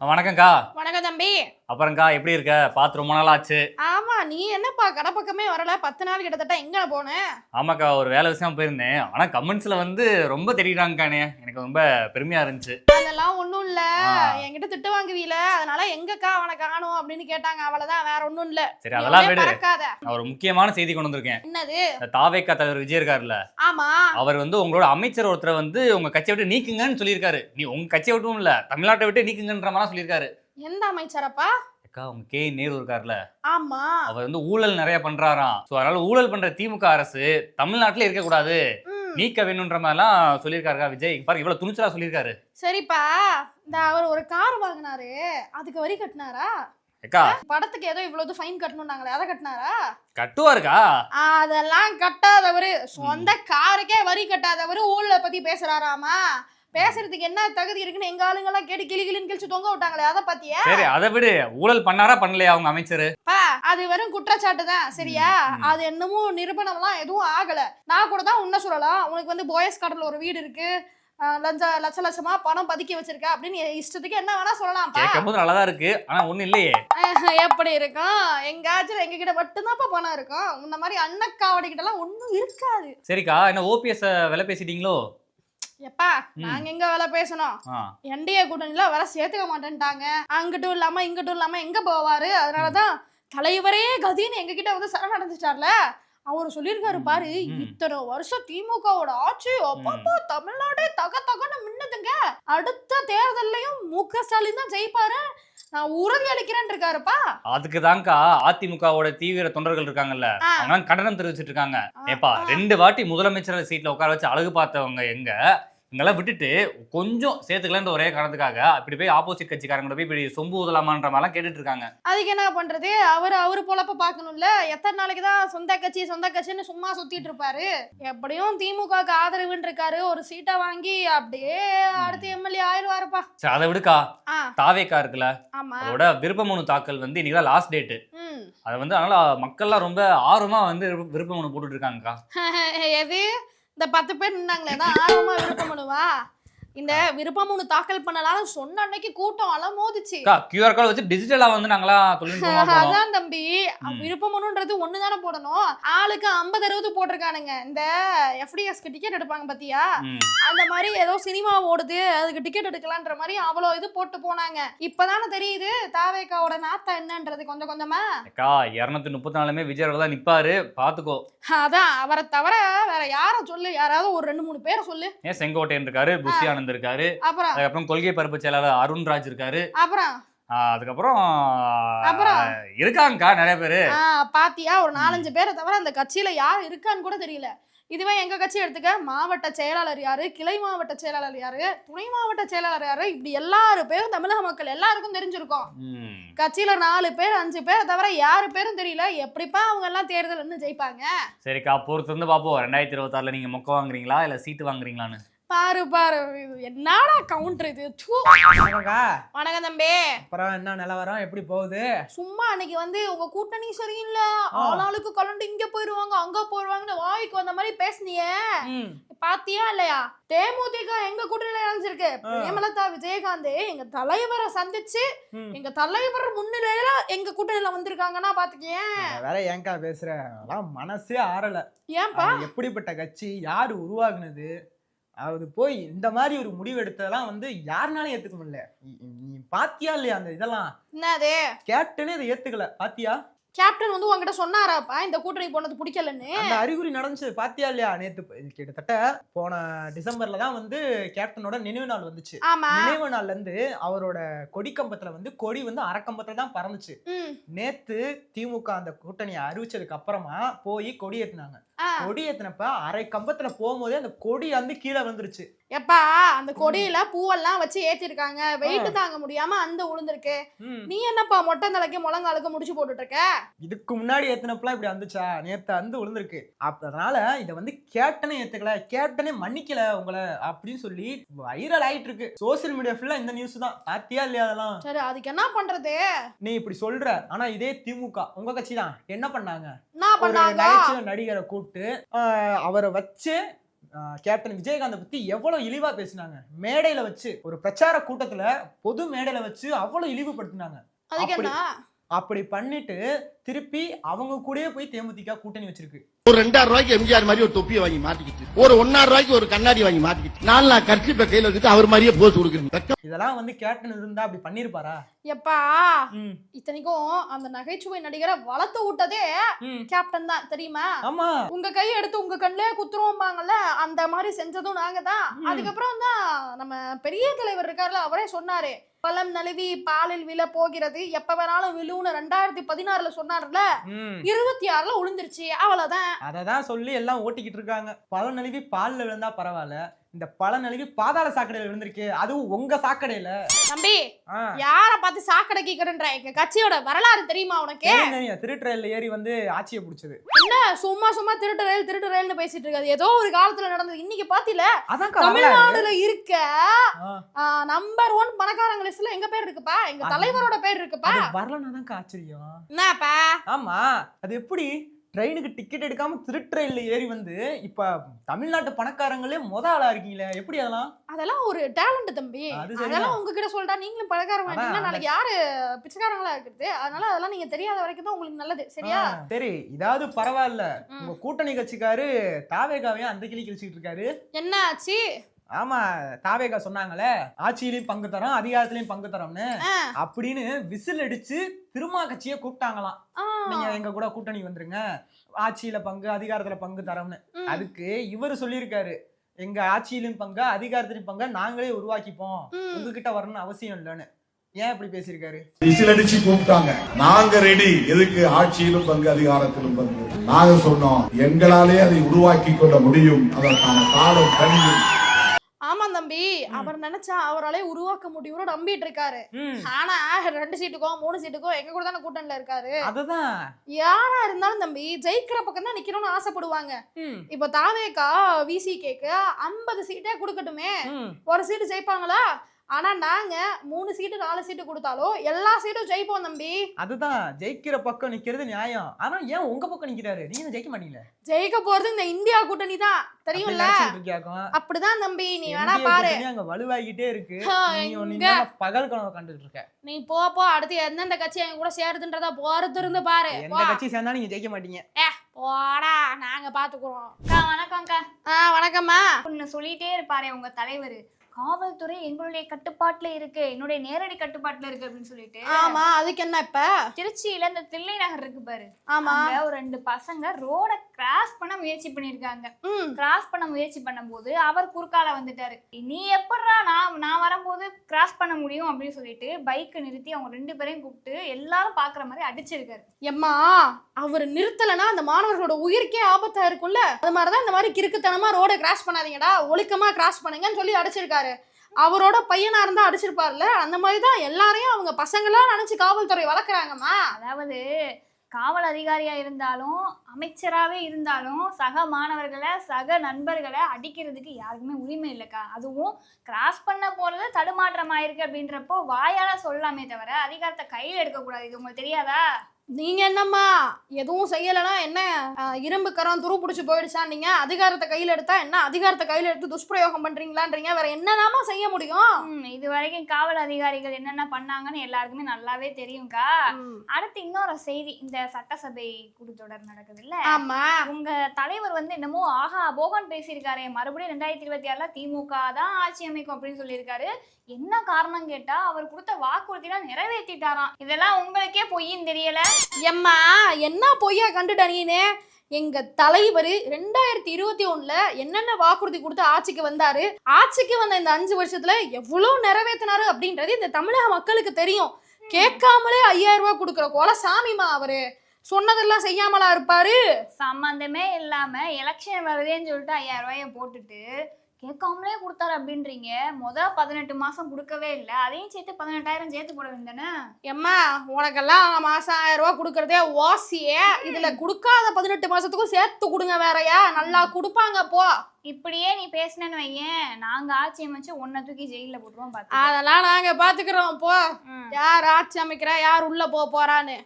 வணக்கம்க்கா. வணக்கம் தம்பி. அப்புறம்க்கா எப்படி இருக்க? பார்த்து ரொம்ப நாள் ஆச்சு. ஆமா, நீ என்னப்பா கடை பக்கமே வரல? 10 நாள் கிட்டத்தட்ட எங்க போன? ஆமாக்கா, ஒரு வேலை விஷயமா போயிருந்தேன். ஆனா கமெண்ட்ஸ்ல ரொம்ப தெரியுறாங்கக்கானே. எனக்கு ரொம்ப பெருமையா இருந்துச்சு. அதெல்லாம் ஒண்ணும் இல்ல. ஆ, என்கிட்ட திட்டு வாங்குவீல, அதனால எங்கக்கா அவனை காணோம் அப்படின்னு கேட்டாங்க. அவ்வளவுதான், வேற ஒண்ணும் இல்ல. சரி நீ அதெல்லாம் ஒரே விடு. பறக்காத. நான் ஒரு முக்கியமான செய்தி கொண்டு வந்திருக்கேன். என்னது? இந்த தாவேக்கா தலைவர் விஜய் இருக்காருல்ல, ஆமா. அவர் உங்களோட அமைச்சர் ஒருத்தரை உங்க கட்சியை விட்டு நீக்குங்கன்னு சொல்லியிருக்காரு. நீ உங்க கட்சியை விட்டும் இல்ல, தமிழ்நாட்டை விட்டு நீக்குங்கன்ற மாதிரி சொல்லியிருக்காரு. எந்த அமைச்சரப்பா? அக்கா, உங்க கே நேரு இருக்காருல்ல, ஆமா. அவர் ஊழல் நிறைய பண்றாராம். சோ அதனால ஊழல் பண்ற திமுக அரசு தமிழ்நாட்டுல இருக்க கூடாது, ம். நீக்க வேணும்ன்ற மாதிரிலாம் சொல்லியிருக்காருக்கா விஜய். பாருங்க இவ்வளவு துணிச்சலா சொல்லியிருக்காரு. சரிப்பா. இந்த அவர் ஒரு கார் வாங்கினாரு, அதுக்கு வரி கட்டினாரா? அக்கா, படத்துக்கு ஏதோ இவ்வளவு ஃபைன் கட்டணும்னாங்களே, அதை கட்டினாரா? கட்டுவாருக்கா. அதெல்லாம் கட்டாதவரு, சொந்த காருக்கே வரி கட்டாதவரு ஊழலை பத்தி பேசுறாராமா. பேசுறதுக்கு என்ன தகுதி இருக்குன்னு எங்க ஆளுங்க எல்லாம் கேட்டு கிளி கிளின்னு கிழிச்சு தொங்க விட்டாங்களே, அதை பாத்தியா? சரி அதை விடு. ஊழல் பண்ணாரா பண்ணலையா அவங்க அமைச்சர்? அது வெறும் குற்றச்சாட்டு தான், சரியா? அது என்னமோ நிரூபணம்லாம் எதுவும் ஆகல. நான் கூட தான் உன்ன சொல்லலாம், உனக்கு போயஸ் கார்டர்ல ஒரு வீடு இருக்கு, லட்ச லட்சமா பணம் பதுக்கி வச்சிருக்க அப்படின்னு இஷ்டத்துக்கு என்ன வேணா சொல்லலாம். கேட்கும்போது நல்லாதான் இருக்கு, ஆனா ஒண்ணு இல்லையே. எப்படி இருக்கும்? எங்காச்சும் எங்க கிட்ட மட்டும்தான்ப்பா பணம் இருக்கும். இந்த மாதிரி அண்ணக்காவடி கிட்ட எல்லாம் ஒண்ணும் இருக்காது. சரிக்கா, என்ன ஓபிஎஸ் விலை பேசிட்டீங்களோ? எப்பா, நாங்க எங்க வேலை பேசணும்? என்டிஏ கூட்டணியில வர சேர்த்துக்க மாட்டேன்ட்டாங்க. அங்கிட்டும் இல்லாம இங்கிட்டும் இல்லாம எங்க போவாரு? அதனாலதான் தலைவரே கதின்னு எங்க கிட்ட சரணடைஞ்சிட்டார்ல. அவரு சொல்லியிருக்காரு பாரு, இத்தனை வருஷம் திமுகவோட ஆட்சி அப்பப்போ தமிழ்நாடே தகன்னு மின்னுதுங்க, அடுத்த தேர்தல்லையும் முக ஸ்டாலின் தான் ஜெயிப்பாரு, நான் உறுதி அளிக்கிறேன் இருக்காருப்பா. அதுக்குதான்க்கா அதிமுகவோட தீவிர தொண்டர்கள் இருக்காங்கல்ல, அவங்க கண்டனம் தெரிவிச்சிட்டு இருக்காங்க. ஏப்பா 2 வாட்டி முதலமைச்சர் சீட்ல உட்கார வச்சு அழகு பார்த்தவங்க இங்கெல்லாம் விட்டுட்டு கொஞ்சம் சேர்த்துக்கலான்ற ஒரே காரணத்துக்காக அப்படி போய் ஆப்போசிட் கட்சிக்காரங்க போய் இப்படி சொம்பு ஊதலாமான்ற மாதிரிலாம் கேட்டுட்டு இருக்காங்க. அதுக்கு என்ன பண்றது? அவரு பொழப்ப பாக்கணும்ல. எத்தனை நாளைக்கு தான் சொந்த கட்சின்னு சும்மா சுத்திட்டு இருப்பாரு? எப்படியும் திமுகக்கு ஆதரவுன்னு இருக்காரு, ஒரு சீட்டை வாங்கி அப்படியே அடுத்து எம்எல்ஏ ஆயிடுவாருப்பா. சரி அதை விடுக்கா. தாவேக்கா இருக்குல்ல, அதோட விருப்ப மனு தாக்கல் இன்னைக்குதான் லாஸ்ட் டேட். அதை அதனால மக்கள்லாம் ரொம்ப ஆர்வமா விருப்ப மனு போட்டுட்டு இருக்காங்கக்கா. எது இந்த 10 பேர் நின்னாங்களே தான் ஆர்வமா விருப்ப மனுவா? இந்த விருப்ப மனு தாக்கல் பண்ணலாம் சொன்ன அன்னைக்கு கூட்டம் அலமோதிச்சு. QR கோட் வச்சு டிஜிட்டலா நாங்களா தொழில்நுட்பமா அதான் தம்பி, விருப்ப மனுன்றது ஒண்ணுதானே போடணும். ஆளுக்கு 50-60 போட்டிருக்கானுங்க. இந்த FDSக்கு டிக்கெட் எடுப்பாங்க பாத்தியா, அந்த மாதிரி ஏதோ சினிமா ஓடுது அதுக்கு டிக்கெட் எடுக்கலான்ற மாதிரி அவ்வளவு இது போட்டு போனாங்க. இப்பதானே தெரியுது தாவேக்காவோட நாத்தம் என்னன்றது கொஞ்சம் கொஞ்சமா. 234 விஜய் தான் நிப்பாரு, பாத்துக்கோ. அதான் அவரை தவிர வேற யார சொல்லு, யாராவது ஒரு 2-3 பேரை சொல்லு. ஏன் செங்கோட்டையன் இருக்காரு, புஷியானந்த் இருக்காரு, அதுக்கப்புறம் கொள்கை பரப்பு செயலாளர் அருண்ராஜ் இருக்காரு, அதுக்கப்புறம் இருக்காங்கக்கா நிறைய பேரு. பாத்தியா, ஒரு 4-5 பேரை தவிர அந்த கட்சியில யார் இருக்கான்னு கூட தெரியல. இதுவே எங்க கட்சி எடுத்துக்க, மாவட்ட செயலாளர் யாரு, கிளை மாவட்ட செயலாளர் யாரு, துணை மாவட்ட செயலாளர் யாரு, இப்படி எல்லாரும் பேரும் தமிழக மக்கள் எல்லாருக்கும் தெரிஞ்சிருக்கும். கட்சியில 4 பேர் 5 பேரை தவிர யாரு பேரும் தெரியல. எப்படிப்பா அவங்க எல்லாம் தேர்தல் ஜெயிப்பாங்க? சரிக்கா, பொறுத்து பாப்போம். 2026 நீங்க மொக்க வாங்குறீங்களா இல்ல சீட்டு வாங்குறீங்களான்னு. பாரு என்னடா கவுண்டர் இது. வணக்கம் தம்பி. அப்புறம் என்ன நிலவரம், எப்படி போகுது? சும்மா அன்னைக்கு உங்க கூட்டணி சரியில்லை, ஆளாளுக்கு கலண்டு இங்க போயிருவாங்க அங்க போயிருவாங்கன்னு வாய்க்கு வந்த மாதிரி பேசுனியே, பாத்தியா இல்லையா? தேமுதிக எங்க கூட்டணியில இணைஞ்சிருக்கு. பிரேமலதா விஜயகாந்த் எங்க தலைவரை சந்திச்சு எங்க தலைவர் முன்னிலையில எங்க கூட்டணியில வந்திருக்காங்கன்னா பாத்துக்கேன். வேற ஏங்கா பேசுற? மனசே ஆறல. ஏன்பா? எப்படிப்பட்ட கட்சி, யாரு உருவாக்குனது, அது போய் இந்த மாதிரி ஒரு முடிவு எடுத்ததெல்லாம் யாருனாலும் ஏத்துக்க முடியல. நீ பாத்தியா இல்லையா அந்த இதெல்லாம்? என்னது கேப்டனே அதை ஏத்துக்கல, பாத்தியா? கேப்டன் உங்ககிட்ட சொன்னாராப்பா இந்த கூட்டணி போனது பிடிக்கலன்னு? அந்த அறிகுறி நடந்துச்சு, பாத்தியா இல்லையா? நேத்து கிட்டத்தட்ட போன டிசம்பர்ல தான் கேப்டனோட நினைவு நாள் வந்துச்சு. நினைவு நாள்ல இருந்து அவரோட கொடிக்கம்பத்துல கொடி அரைக்கம்பத்துல தான் பறந்துச்சு. நேத்து திமுக அந்த கூட்டணியை அறிவிச்சதுக்கு அப்புறமா போய் கொடி ஏத்துனாங்க. கொடி ஏத்தினப்ப அரை கம்பத்துல போகும்போதே அந்த கொடி கீழே வந்துருச்சு. எப்பா, அந்த கொடியில பூவெல்லாம் வச்சு ஏத்திருக்காங்க, வெயிட் தாங்க முடியாம உளுந்திருக்கு. நீ என்னப்பா மொட்டை தலைக்கு முழங்காலுக்கு முடிச்சு போட்டுட்டு இருக்க? இதுக்கு முன்னாடி ஏத்தினப்பெல்லாம் இப்படி வந்துச்சா? நேத்து உளுந்திருக்கு. அதனால இத கேப்டனே ஏத்துக்கல, கேப்டனே மன்னிக்கல உங்களை அப்படின்னு சொல்லி வைரல் ஆயிட்டு இருக்கு. சோசியல் மீடியா ஃபுல்லா இந்த நியூஸ் தான், பாத்தியா இல்லையா? அதெல்லாம் சரி, அதுக்கு என்ன பண்றது? நீ இப்படி சொல்ற, ஆனா இதே திமுக உங்க கட்சி தான் என்ன பண்ணாங்க? நடிகரை கூப்பிட்டு அவரை வச்சு கேப்டன் விஜயகாந்த் பத்தி எவ்வளவு இழிவா பேசினாங்க. மேடையில வச்சு ஒரு பிரச்சார கூட்டத்துல பொது மேடையில வச்சு அவ்வளவு இழிவுபடுத்தினாங்க. அதுக்கு என்ன அப்படி பண்ணிட்டு திருப்பி அவங்க கூடயே போய் தேமுதிக கூட்டணி வச்சிருக்கு. ஒரு 2000 ரூபாய்க்கு எம்ஜிஆர் மாதிரி ஒரு தொப்பியை வாங்கி மாட்டிக்கிட்டு, ஒரு 1000 ரூபாய்க்கு ஒரு கண்ணாடி வாங்கி மாட்டிக்கிட்டு, 4 நாள் கர்ச்சிப்பை கையில வச்சுட்டு அவர் மாதிரியே போஸ் கொடுக்குறீங்க. இதெல்லாம் வந்து கேப்டன் இருந்தா அப்படி பண்ணிருப்பாரா? எப்பா இத்தனைக்கும் அந்த நகைச்சுவை நடிகரை வளர்த்து விட்டதே கேப்டன் தான் தெரியுமா? ஆமா, உங்க கையை எடுத்து உங்க கண்ணிலே குத்துருவோம்பாங்கல்ல, அந்த மாதிரி செஞ்சதும் நாங்க தான். அதுக்கப்புறம் தான் நம்ம பெரிய தலைவர் இருக்காருல, அவரே சொன்னாரு, பழம் நழுவி பாலில் விழ போகிறது, எப்ப வேணாலும் விழுன்னு 2016 சொன்னார்ல, 26 உளுந்துருச்சு, அவ்வளவுதான். அததான் சொல்லி எல்லாம் ஓட்டிக்கிட்டு இருக்காங்க. பழம் நழுவி பால்ல விழுந்தா பரவாயில்ல, இந்த பழம் நழுவி பாதாள சாக்கடையில விழுந்திருக்கு, அதுவும் உங்க சாக்கடையில. தம்பி யார பார்த்து சாக்கடை கேக்குறன்ற, எங்க கட்சியோட வரலாறு தெரியுமா உனக்கு? திருட்டு ரயில்ல ஏறி வந்து ஆட்சியை பிடிச்சது. என்ன சும்மா சும்மா திருட்டு ரயில்னு பேசிட்டு இருக்காது, ஏதோ ஒரு காலத்துல நடந்தது. இன்னைக்கு பாத்தில அதான் தமிழ்நாடுல இருக்க நம்பர் 1 பணக்காரங்க லிஸ்ட்ல எங்க பேர் இருக்குப்பா, எங்க தலைவரோட பேர் இருக்குப்பா. வரலன்னா ஆச்சரியம் என்னப்பா? ஆமா, அது எப்படி ட்ரெயினுக்கு டிக்கெட் எடுக்காம திருட்டு ரயில்ல ஏறி வந்து இப்ப தமிழ்நாட்டு பணக்காரங்களே ஆளா இருக்கீங்களே, எப்படி அதெல்லாம் ஒரு டேலண்ட் தம்பி. அதெல்லாம் உங்ககிட்ட சொல்லிட்டா நீங்களும் பணக்காரங்க, நாளைக்கு யாரு பிச்சைக்காரங்களா இருக்குது. அதனால அதெல்லாம் நீங்க தெரியாத வரைக்கும் தான் உங்களுக்கு நல்லது, சரியா? சரி, இதாவது பரவாயில்ல. உங்க கூட்டணி கட்சிக்காரு தாவேகாவையும் அந்த கிளி கிழிச்சிட்டு இருக்காரு. என்ன ஆச்சு? ஆமா, தாவேகா சொன்னாங்களே ஆட்சியிலையும் பங்கு தரோம் அதிகாரத்திலையும் பங்கு தரோம்னு, அப்படின்னு விசில் அடிச்சு திருமா கட்சியை கூப்பிட்டாங்களாம். நீங்க எங்க கூட கூட்டணி வந்துருங்க, ஆட்சியில பங்கு அதிகாரத்துல பங்கு தரோம்னு. அதுக்கு இவரு சொல்லியிருக்காரு, எங்க ஆட்சியிலும் பங்கு அதிகாரத்திலும் பங்கு நாங்களே உருவாக்கிப்போம், உங்ககிட்ட வரணும்னு அவசியம் இல்லைன்னு. ஏன் இப்படி பேசியிருக்காரு? விசில் அடிச்சு கூப்பிட்டாங்க, நாங்க ரெடி, எதுக்கு ஆட்சியிலும் பங்கு அதிகாரத்திலும் பங்கு. நாங்க சொன்னோம் எங்களாலே அதை உருவாக்கி கொள்ள முடியும், அதற்கான காலம் கனியும். ஆமா தம்பி, அவர் நினைச்சா அவராலே உருவாக்க முடியும்னு நம்பிட்டு இருக்காரு. ஆனா 2 சீட்டுக்கோ 3 சீட்டுக்கோ எங்க கூட தானே கூட்டணியில இருக்காரு. அதுதான் யாரா இருந்தாலும் தம்பி ஜெயிக்கிற பக்கம் தான் நிக்கணும்னு ஆசைப்படுவாங்க. இப்ப தாவேகா விசிகேக்கு 50 சீட்டே கொடுக்கட்டுமே, ஒரு சீட்டு ஜெயிப்பாங்களா? ஆனா நாங்க 3 சீட்டு 4 சீட்டு கொடுத்தாலும் எல்லா சீட்டும் ஜெயிப்போம் தம்பி. அதுதான், ஜெயிக்கிற பக்கம் நிக்கிறது நியாயம். ஆனா ஏன் உங்க பக்கம் நிக்கிறாரு? நீங்க ஜெயிக்க மாட்டீங்களே. ஜெயிக்க போறது இந்த இந்தியா கூட்டணி தான், தெரியும்ல? அப்படிதான் தம்பி, நீ வேணா பாரு, அங்க வலுவாகிட்டே இருக்கு. நீ பகல் கனவு கண்டுட்டு இருக்க. நீ போ அடுத்து எந்தெந்த கட்சி எங்க கூட சேருதுன்றதா போறது இருந்து பாரு. எந்த கட்சி சேர்ந்தா நீங்க ஜெயிக்க மாட்டீங்க. போடா, நாங்க பாத்துக்குறோம். வணக்கம்க்கா. வணக்கம்மா. ஒன்னு சொல்லிட்டே இருப்பாரு உங்க தலைவர், காவல்துறை எங்களுடைய கட்டுப்பாட்டுல இருக்கு, என்னுடைய நேரடி கட்டுப்பாட்டுல இருக்கு அப்படின்னு சொல்லிட்டு. ஆமா, அதுக்கு என்ன? இப்ப திருச்சியில இந்த தில்லை நகர் இருக்கு பாரு, ஆமா, ஒரு 2 பசங்க ரோட கிராஸ் பண்ண முயற்சி பண்ணிருக்காங்க. கிராஸ் பண்ண முயற்சி பண்ணும்போது அவர் குறுக்கால வந்துட்டாரு. நீ எப்படா நான் வரும்போது கிராஸ் பண்ண முடியும் அப்படின்னு சொல்லிட்டு பைக்கை நிறுத்தி அவங்க 2 பேரையும் கூப்பிட்டு எல்லாரும் பாக்குற மாதிரி அடிச்சிருக்காரு. எம்மா, அவர் நிறுத்தலைன்னா அந்த மாணவர்களோட உயிருக்கே ஆபத்தா இருக்கும்ல. அது மாதிரிதான் இந்த மாதிரி கிறுக்குத்தனமா ரோட கிராஸ் பண்ணாதீங்கடா, ஒழுக்கமா கிராஸ் பண்ணுங்கன்னு சொல்லி அடிச்சிருக்காரு. அவரோட பையனா இருந்தா அடிச்சிருப்பார்ல, அந்த மாதிரிதான் எல்லாரையும் அவங்க பசங்களா நினைச்சு காவல்துறை வளர்க்குறாங்கம்மா. அதாவது காவல் அதிகாரியா இருந்தாலும் அமைச்சராகவே இருந்தாலும் சக மாணவர்களை சக நண்பர்களை அடிக்கிறதுக்கு யாருக்குமே உரிமை இல்லைக்கா. அதுவும் கிராஸ் பண்ண போறது தடுமாற்றமாயிருக்கு அப்படின்றப்போ வாயால சொல்லலாமே தவிர அதிகாரத்தை கையில் எடுக்கக்கூடாது. இது உங்களுக்கு தெரியாதா? நீங்க என்னம்மா எதுவும் செய்யலைன்னா என்ன இரும்பு கரம் துரு பிடிச்சி போயிடுச்சா? நீங்க அதிகாரத்தை கையில எடுத்தா என்ன, அதிகாரத்தை கையில எடுத்து துஷ்பிரயோகம் பண்றீங்களான்றீங்க, வேற என்னதாம்மா செய்ய முடியும்? இது வரைக்கும் காவல் அதிகாரிகள் என்னென்ன பண்ணாங்கன்னு எல்லாருக்குமே நல்லாவே தெரியும்க்கா. அடுத்து இன்னொரு செய்தி, இந்த சட்டசபை கூட்டத்தொடர் நடக்குது இல்ல, ஆமா, உங்க தலைவர் வந்து என்னமோ ஆஹா போகன் பேசியிருக்காரு, மறுபடியும் 2026 திமுக தான் ஆட்சி அமைக்கும் அப்படின்னு சொல்லியிருக்காரு. என்ன காரணம் கேட்டா அவர் கொடுத்த வாக்குறுதிலாம் நிறைவேற்றிட்டாராம். இதெல்லாம் உங்களுக்கே பொய்ன்னு தெரியல? எம்மா, என்ன பொய்யா கண்டுட்ட நீனு? எங்க தலைவர் 2021 என்னென்ன வாக்குறுதி கொடுத்து ஆட்சிக்கு வந்தாரு, ஆட்சிக்கு வந்த இந்த 5 வருஷத்துல எவ்வளவு நிறைவேற்றினாரு அப்படின்றது இந்த தமிழக மக்களுக்கு தெரியும். கேட்காமலே 5000 ரூபாய் கொடுக்குற கோல சாமிமா அவரு. சொன்னதெல்லாம் செய்யாமலா இருப்பாரு? சம்பந்தமே இல்லாம எலெக்ஷன் வருதேன்னு சொல்லிட்டு 5000 ரூபாய போட்டுட்டு கேட்காமலே கொடுத்தாரு அப்படின்றீங்க. 18 மாசம் கொடுக்கவே இல்லை, அதையும் சேர்த்து 18,000 சேர்த்து போட வேண்டானே. எம்மா, உனக்கெல்லாம் மாசம் 1000 ரூபாய் கொடுக்கறதே ஓசியே, இதுல கொடுக்காத 18 மாசத்துக்கும் சேர்த்து கொடுங்க வேறயா, நல்லா கொடுப்பாங்க. போ, இப்படியே நீ பேசினேன்னு வையேன், நாங்க ஆட்சி அமைச்சு உன்னை தூக்கி ஜெயில போட்டுருவோம். அதெல்லாம் நாங்க பாத்துக்கிறோம். போ, யார் ஆட்சி அமைக்கிறா, யார் உள்ள போறான்னு.